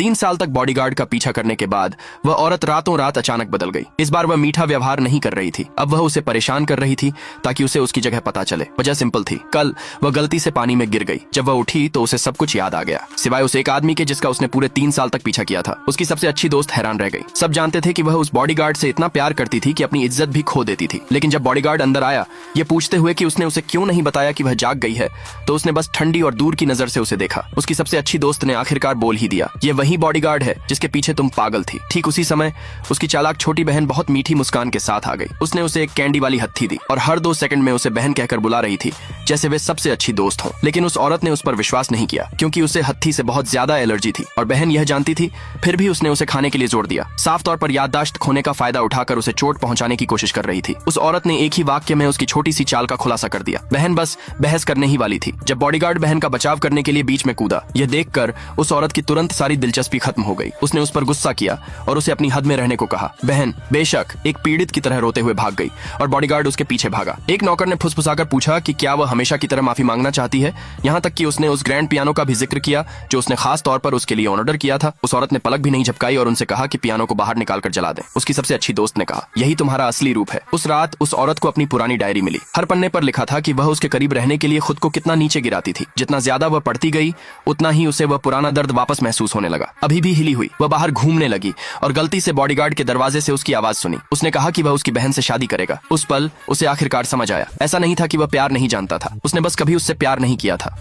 3 साल तक बॉडीगार्ड का पीछा करने के बाद वह औरत रातों रात अचानक बदल गई। इस बार वह मीठा व्यवहार नहीं कर रही थी, अब वह उसे परेशान कर रही थी ताकि उसे उसकी जगह पता चले। वजह सिंपल थी, कल वह गलती से पानी में गिर गई। जब वह उठी तो उसे सब कुछ याद आ गया, सिवाय उस एक आदमी के जिसका उसने पूरे 3 साल तक पीछा किया था। उसकी सबसे अच्छी दोस्त हैरान रह गई। सब जानते थे कि वह उस बॉडीगार्ड से इतना प्यार करती थी कि अपनी इज्जत भी खो देती थी। लेकिन जब बॉडीगार्ड अंदर आया ये पूछते हुए कि उसने उसे क्यों नहीं बताया कि वह जाग गई है, तो उसने बस ठंडी और दूर की नजर से उसे देखा। उसकी सबसे अच्छी दोस्त ने आखिरकार बोल ही दिया, ये वही बॉडीगार्ड है जिसके पीछे तुम पागल थी। ठीक उसी समय उसकी चालाक छोटी बहन बहुत मीठी मुस्कान के साथ आ गई। उसने उसे एक कैंडी वाली हत्थी दी और हर 2 सेकंड में उसे बहन कहकर बुला रही थी, जैसे वे सबसे अच्छी दोस्त हों। लेकिन उस औरत ने उस पर विश्वास नहीं किया, क्योंकि उसे हत्थी से बहुत ज्यादा एलर्जी थी और बहन यह जानती थी। फिर भी उसने उसे खाने के लिए जोर दिया, साफ तौर पर याददाश्त खोने का फायदा उठाकर उसे चोट पहुंचाने की कोशिश कर रही थी। उस औरत ने एक ही वाक्य में उसकी छोटी सी चाल का खुलासा कर दिया। बहन बस बहस करने ही वाली थी जब बॉडीगार्ड बहन का बचाव करने के लिए बीच में कूदा। यह देखकर उस औरत की तुरंत सारी दिलचस्पी खत्म हो गई। उसने उस पर गुस्सा किया और उसे अपनी हद में रहने को कहा। बहन बेशक एक पीड़ित की तरह रोते हुए भाग गई और बॉडीगार्ड उसके पीछे भागा। एक नौकर ने फुसफुसाकर पूछा कि क्या वह हमेशा की तरह माफी मांगना चाहती है। यहाँ तक कि उसने उस ग्रैंड पियानो का भी जिक्र किया जो उसने खास तौर पर उसके लिए ऑर्डर किया था। उस औरत ने पलक भी नहीं झपकाई और उनसे कहा कि पियानो को बाहर निकाल कर जला दें। उसकी सबसे अच्छी दोस्त ने कहा, यही तुम्हारा असली रूप है। उस रात उस औरत को अपनी पुरानी डायरी मिली। हर पन्ने पर लिखा था कि वह उसके करीब रहने के लिए खुद को कितना नीचे गिराती थी। जितना ज्यादा वह पढ़ती गई उतना ही उसे वह पुराना दर्द वापस महसूस होने लगा। अभी भी हिली हुई वह बाहर घूमने लगी और गलती से बॉडीगार्ड के दरवाजे से उसकी आवाज सुनी। उसने कहा कि वह उसकी बहन से शादी करेगा। उस पल उसे आखिरकार समझ आया, ऐसा नहीं था कि वह प्यार नहीं जानता था, उसने बस कभी उससे प्यार नहीं किया था।